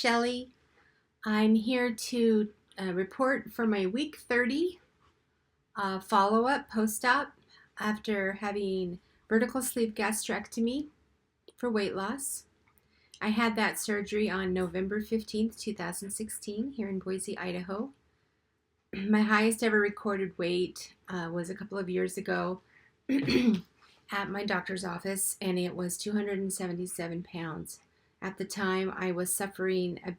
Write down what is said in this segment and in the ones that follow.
Shelley. I'm here to report for my week 30 follow-up post-op after having vertical sleeve gastrectomy for weight loss. I had that surgery on November 15th, 2016 here in Boise, Idaho. My highest ever recorded weight was a couple of years ago at my doctor's office, and it was 277 pounds. At the time, I was suffering a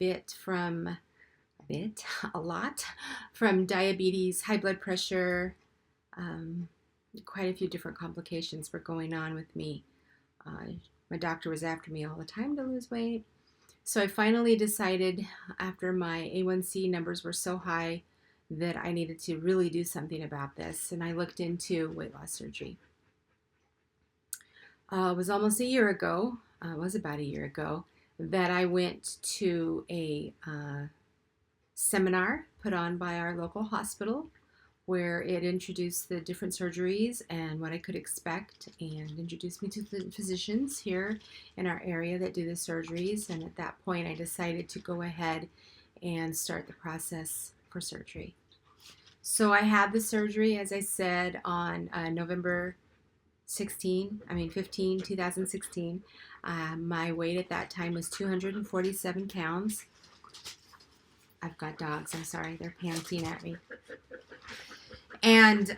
lot from diabetes, high blood pressure. Quite a few different complications were going on with me. My doctor was after me all the time to lose weight. So I finally decided, after my A1C numbers were so high, that I needed to really do something about this, and I looked into weight loss surgery. It was almost a year ago, it was about a year ago, that I went to a seminar put on by our local hospital where it introduced the different surgeries and what I could expect, and introduced me to the physicians here in our area that do the surgeries. And at that point I decided to go ahead and start the process for surgery. So I had the surgery, as I said, on November 15, 2016. My weight at that time was 247 pounds. I've got dogs, I'm sorry, they're panting at me. And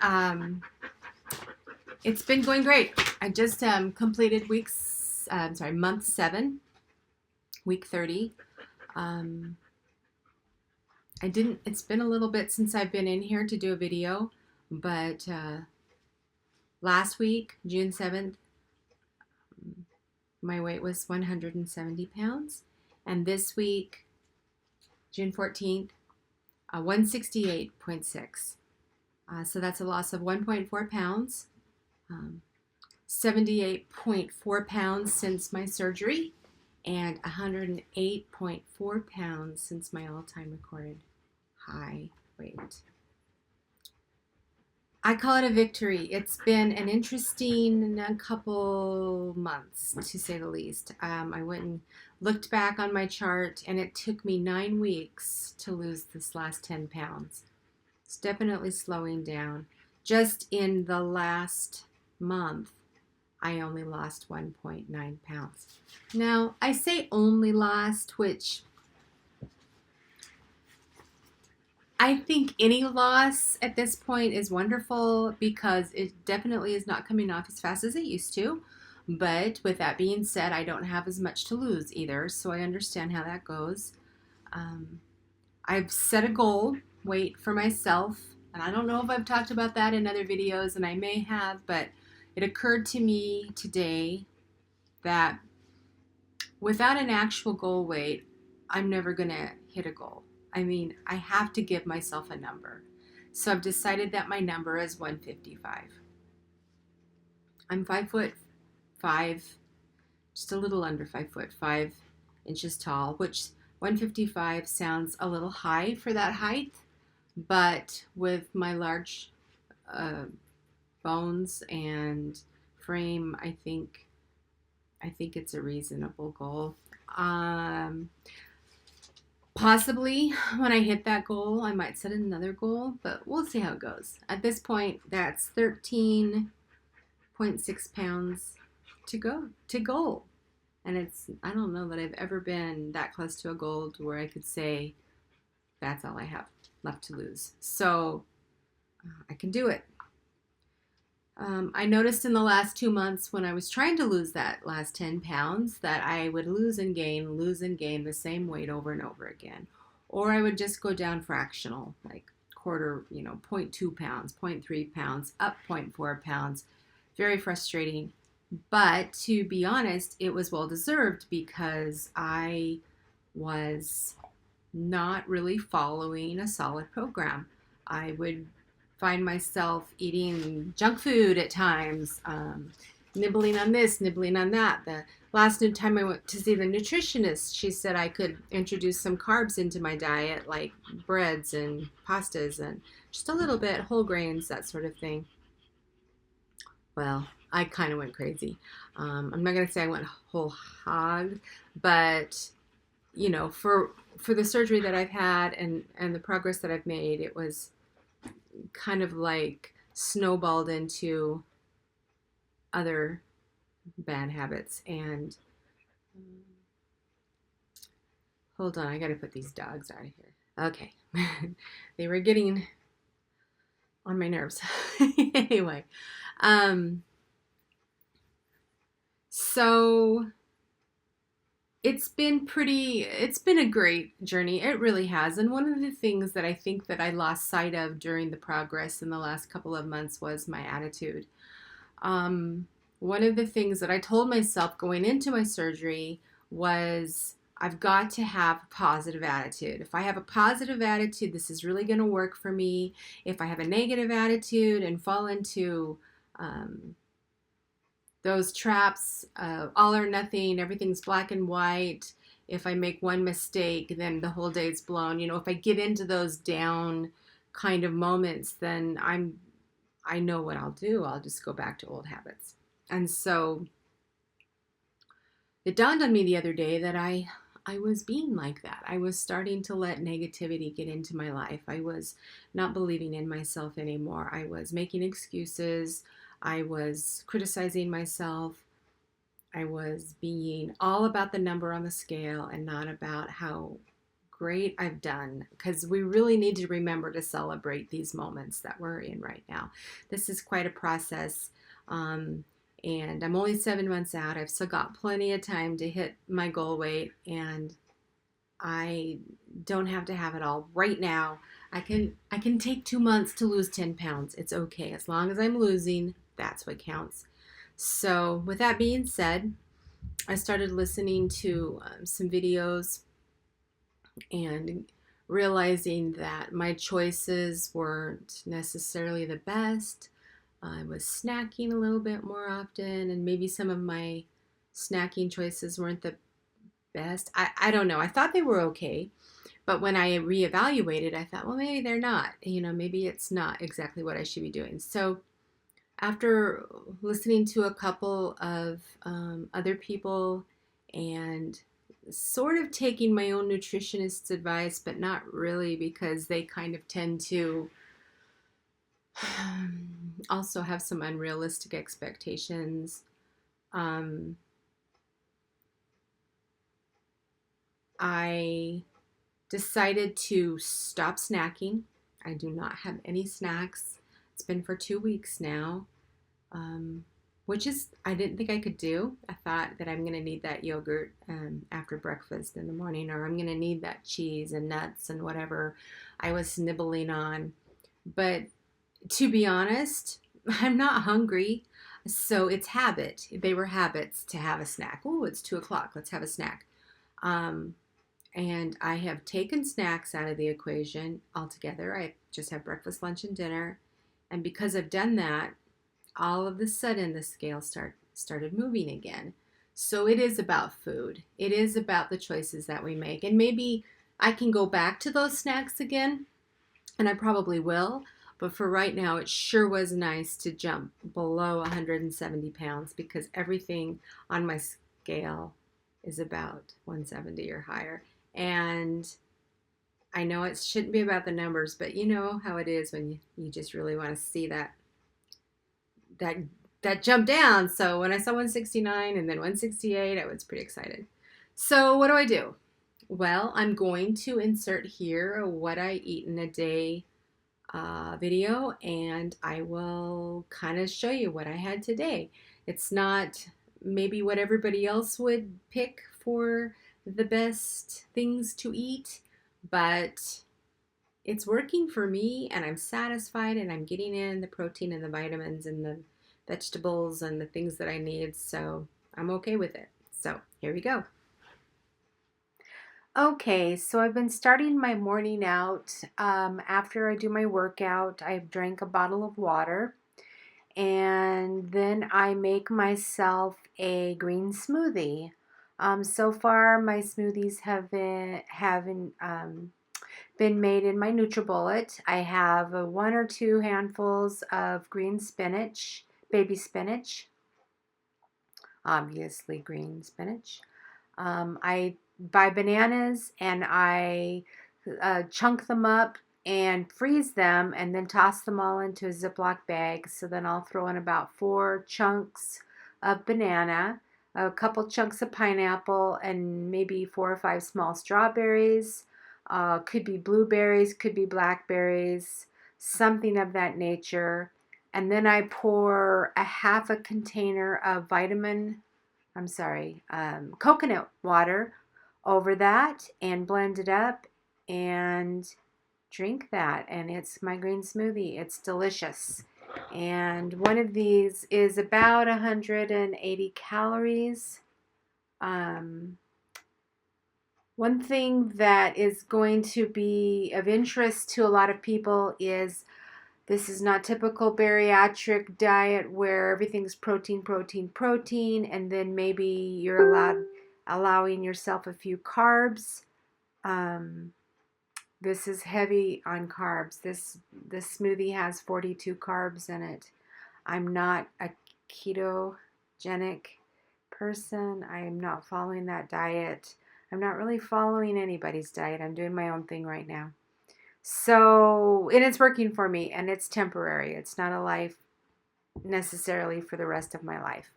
it's been going great. I just completed month 7, week 30. It's been a little bit since I've been in here to do a video, but last week, June 7th, my weight was 170 pounds. And this week, June 14th, 168.6. So that's a loss of 1.4 pounds, 78.4 pounds since my surgery, and 108.4 pounds since my all-time recorded high weight. I call it a victory. It's been an interesting couple months, to say the least. I went and looked back on my chart, and it took me 9 weeks to lose this last 10 pounds. It's definitely slowing down. Just in the last month, I only lost 1.9 pounds. Now, I say only lost, which I think any loss at this point is wonderful, because it definitely is not coming off as fast as it used to. But with that being said, I don't have as much to lose either, so I understand how that goes. I've set a goal weight for myself, and I don't know if I've talked about that in other videos, and I may have, but it occurred to me today that without an actual goal weight, I'm never going to hit a goal. I have to give myself a number. So I've decided that my number is 155. I'm 5'5", just a little under 5'5" tall, which 155 sounds a little high for that height, but with my large bones and frame, I think it's a reasonable goal. Possibly when I hit that goal, I might set another goal, but we'll see how it goes. At this point, that's 13.6 pounds to goal. And I don't know that I've ever been that close to a goal to where I could say that's all I have left to lose. So I can do it. I noticed in the last 2 months, when I was trying to lose that last 10 pounds, that I would lose and gain the same weight over and over again. Or I would just go down fractional, like quarter, 0.2 pounds, 0.3 pounds, up 0.4 pounds. Very frustrating. But to be honest, it was well deserved, because I was not really following a solid program. I would find myself eating junk food at times, nibbling on this, nibbling on that. The last time I went to see the nutritionist, she said I could introduce some carbs into my diet, like breads and pastas and just a little bit, whole grains, that sort of thing. Well, I kind of went crazy. I'm not going to say I went whole hog, but you know, for the surgery that I've had and the progress that I've made, it was kind of like snowballed into other bad habits. And hold on, I got to put these dogs out of here. Okay. They were getting on my nerves. Anyway, so it's been a great journey. It really has. And one of the things that I think that I lost sight of during the progress in the last couple of months was my attitude. One of the things that I told myself going into my surgery was I've got to have a positive attitude. If I have a positive attitude, this is really going to work for me. If I have a negative attitude and fall into those traps, all or nothing, everything's black and white. If I make one mistake, then the whole day's blown. You know, if I get into those down kind of moments, then I know what I'll do. I'll just go back to old habits. And so it dawned on me the other day that I was being like that. I was starting to let negativity get into my life. I was not believing in myself anymore. I was making excuses. I was criticizing myself. I was being all about the number on the scale and not about how great I've done, because we really need to remember to celebrate these moments that we're in right now. This is quite a process. And I'm only 7 months out. I've still got plenty of time to hit my goal weight, and I don't have to have it all right now. I can take 2 months to lose 10 pounds. It's okay. As long as I'm losing, that's what counts. So with that being said, I started listening to some videos and realizing that my choices weren't necessarily the best. I was snacking a little bit more often, and maybe some of my snacking choices weren't the best. I don't know. I thought they were okay, but when I reevaluated, I thought, well, maybe they're not. You know, maybe it's not exactly what I should be doing. So after listening to a couple of other people and sort of taking my own nutritionist's advice, but not really, because they kind of tend to also have some unrealistic expectations. I decided to stop snacking. I do not have any snacks. It's been for 2 weeks now, which is, I didn't think I could do. I thought that I'm going to need that yogurt after breakfast in the morning, or I'm going to need that cheese and nuts and whatever I was nibbling on. But to be honest, I'm not hungry. So it's habit. They were habits to have a snack. Oh, it's 2 o'clock. Let's have a snack. And I have taken snacks out of the equation altogether. I just have breakfast, lunch, and dinner. And because I've done that, all of a sudden the scale started moving again. So it is about food. It is about the choices that we make. And maybe I can go back to those snacks again, and I probably will. But for right now, it sure was nice to jump below 170 pounds, because everything on my scale is about 170 or higher. And I know it shouldn't be about the numbers, but you know how it is when you just really want to see that jump down. So when I saw 169 and then 168, I was pretty excited. So what do? Well, I'm going to insert here what I eat in a day video, and I will kind of show you what I had today. It's not maybe what everybody else would pick for the best things to eat, but it's working for me, and I'm satisfied, and I'm getting in the protein and the vitamins and the vegetables and the things that I need, so I'm okay with it. So here we go. Okay, so I've been starting my morning out. After I do my workout, I've drank a bottle of water, and then I make myself a green smoothie. So far, my smoothies have been made in my NutriBullet. I have 1 or 2 handfuls of green spinach, baby spinach, obviously green spinach. I buy bananas and I chunk them up and freeze them and then toss them all into a Ziploc bag. So then I'll throw in about 4 chunks of banana, a couple chunks of pineapple, and maybe 4 or 5 small strawberries. Could be blueberries, could be blackberries, something of that nature. And then I pour a half a container of coconut water over that and blend it up and drink that. And it's my green smoothie. It's delicious. And one of these is about 180 calories. Um, One thing that is going to be of interest to a lot of people is this is not typical bariatric diet where everything's protein, protein, protein, and then maybe you're allowing yourself a few carbs. Um, this is heavy on carbs. This smoothie has 42 carbs in it. I'm not a ketogenic person. I am not following that diet. I'm not really following anybody's diet. I'm doing my own thing right now. So, and it's working for me and it's temporary. It's not a life necessarily for the rest of my life.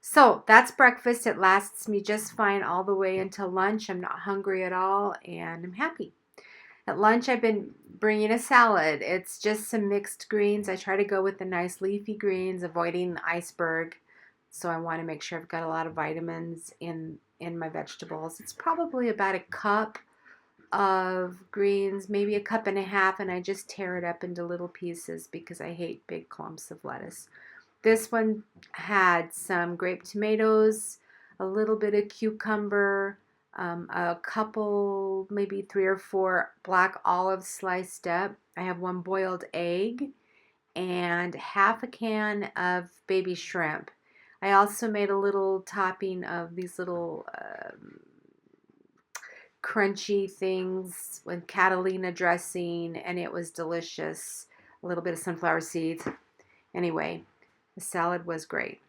So, that's breakfast. It lasts me just fine all the way until lunch. I'm not hungry at all and I'm happy. At lunch, I've been bringing a salad. It's just some mixed greens. I try to go with the nice leafy greens, avoiding the iceberg. So, I want to make sure I've got a lot of vitamins in my vegetables. It's probably about a cup of greens, maybe a cup and a half, and I just tear it up into little pieces because I hate big clumps of lettuce. This one had some grape tomatoes, a little bit of cucumber, a couple, maybe 3 or 4 black olives sliced up. I have 1 boiled egg and half a can of baby shrimp. I also made a little topping of these little crunchy things with Catalina dressing, and it was delicious. A little bit of sunflower seeds. Anyway, the salad was great.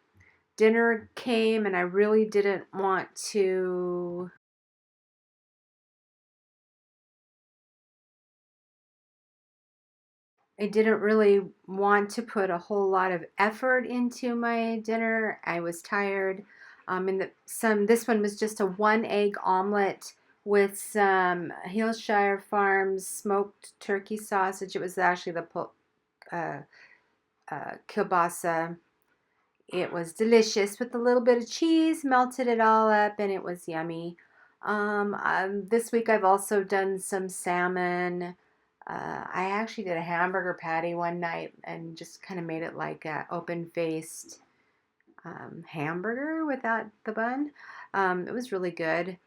Dinner came, and I really didn't want to. I didn't really want to put a whole lot of effort into my dinner. I was tired. This one was just a 1 egg omelet with some Hillshire Farms smoked turkey sausage. It was actually the uh, kielbasa. It was delicious with a little bit of cheese, melted it all up, and it was yummy. This week I've also done some salmon. I actually did a hamburger patty one night and just kind of made it like a open-faced hamburger without the bun. It was really good.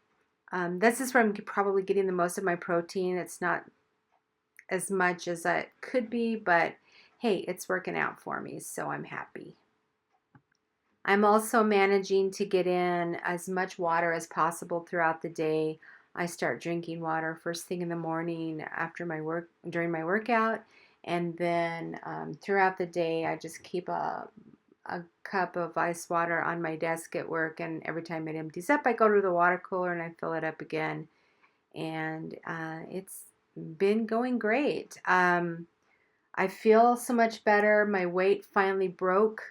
This is where I'm probably getting the most of my protein. It's not as much as it could be, but hey, it's working out for me, so I'm happy. I'm also managing to get in as much water as possible throughout the day. I start drinking water first thing in the morning after my work, during my workout, and then throughout the day, I just keep a cup of ice water on my desk at work, and every time it empties up, I go to the water cooler and I fill it up again. And it's been going great. I feel so much better. My weight finally broke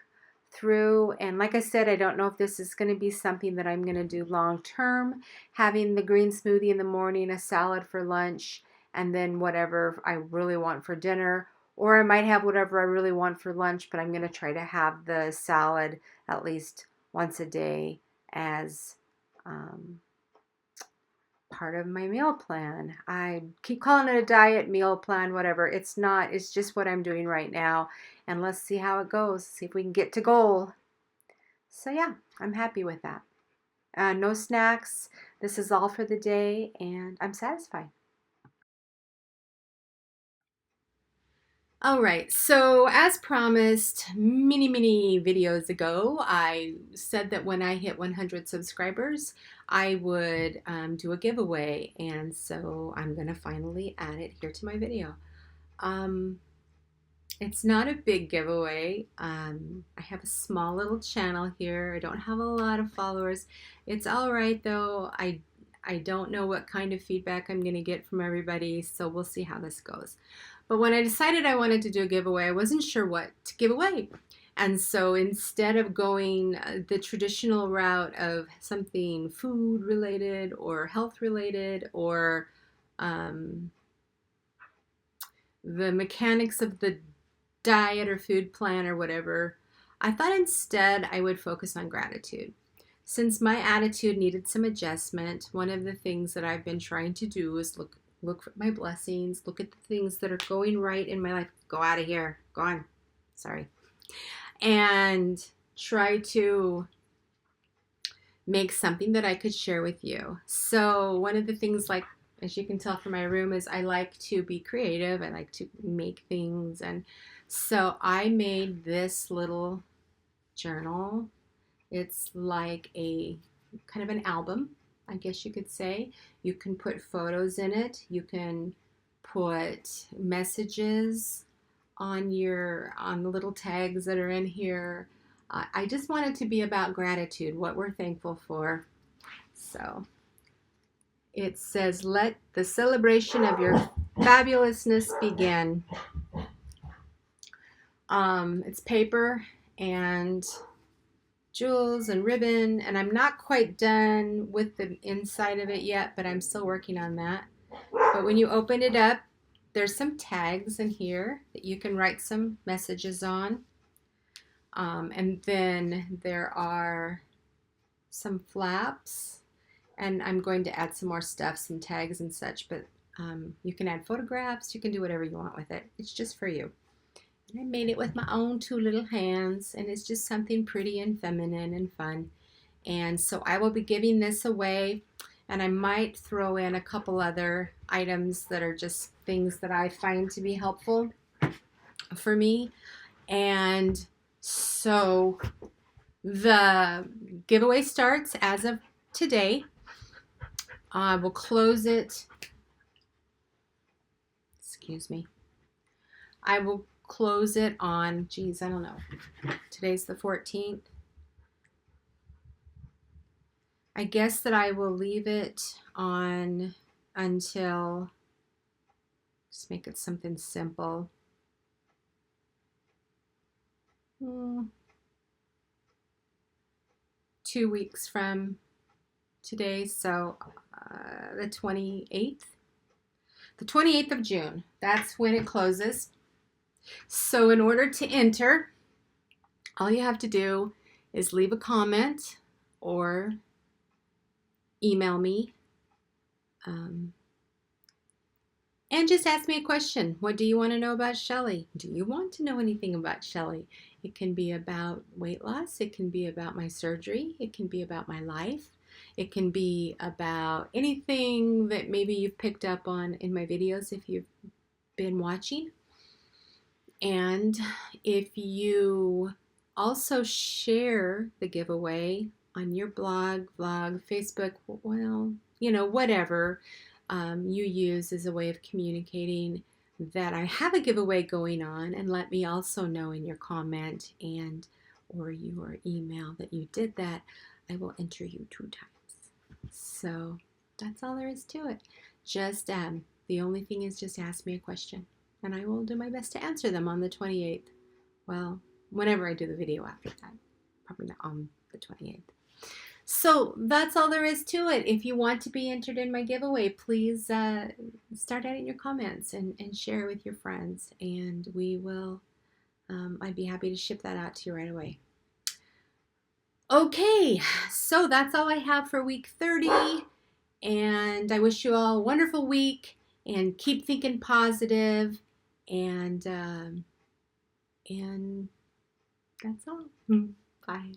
through. And like I said, I don't know if this is going to be something that I'm going to do long term. Having the green smoothie in the morning, a salad for lunch, and then whatever I really want for dinner. Or I might have whatever I really want for lunch, but I'm going to try to have the salad at least once a day as um, part of my meal plan. I keep calling it a diet, meal plan, whatever. It's not. It's just what I'm doing right now. And let's see how it goes. See if we can get to goal. So yeah, I'm happy with that. No snacks. This is all for the day, and I'm satisfied. All right, so as promised many videos ago, I said that when I hit 100 subscribers, I would do a giveaway, and so I'm going to finally add it here to my video. Um, it's not a big giveaway. I have a small little channel here. I don't have a lot of followers. It's all right though. I I don't know what kind of feedback I'm going to get from everybody, so we'll see how this goes. But when I decided I wanted to do a giveaway, I wasn't sure what to give away. And so instead of going the traditional route of something food related or health related or the mechanics of the diet or food plan or whatever, I thought instead I would focus on gratitude. Since my attitude needed some adjustment, one of the things that I've been trying to do is look at my blessings, look at the things that are going right in my life. Go out of here. Go on. Sorry. And try to make something that I could share with you. So one of the things, like as you can tell from my room, is I like to be creative. I like to make things. And so I made this little journal. It's like a kind of an album, I guess you could say. You can put photos in it. You can put messages on the little tags that are in here. I just want it to be about gratitude, what we're thankful for. So it says, let the celebration of your fabulousness begin. It's paper and jewels and ribbon, and I'm not quite done with the inside of it yet, but I'm still working on that. But when you open it up, there's some tags in here that you can write some messages on. And then there are some flaps, and I'm going to add some more stuff, some tags and such, but you can add photographs, you can do whatever you want with it. It's just for you. And I made it with my own two little hands, and it's just something pretty and feminine and fun. And so I will be giving this away, and I might throw in a couple other items that are just things that I find to be helpful for me. And so the giveaway starts as of today. We'll close it. Excuse me. I will close it on, geez, I don't know. Today's the 14th. I guess that I will leave it on until, just make it something simple. 2 weeks from today, so the 28th. The 28th of June, that's when it closes. So in order to enter, all you have to do is leave a comment or email me and just ask me a question. What do you want to know about Shelley? Do you want to know anything about Shelley? It can be about weight loss. It can be about my surgery. It can be about my life. It can be about anything that maybe you've picked up on in my videos if you've been watching. And if you also share the giveaway on your blog, vlog, Facebook, well, you know, whatever you use as a way of communicating that I have a giveaway going on, and let me also know in your comment and or your email that you did that, I will enter you 2 times. So that's all there is to it. Just the only thing is just ask me a question, and I will do my best to answer them on the 28th. Well, whenever I do the video after that, probably not on the 28th. So that's all there is to it. If you want to be entered in my giveaway, please start adding your comments and share with your friends, and we will, I'd be happy to ship that out to you right away. Okay, so that's all I have for week 30, and I wish you all a wonderful week, and keep thinking positive, and that's all. Bye.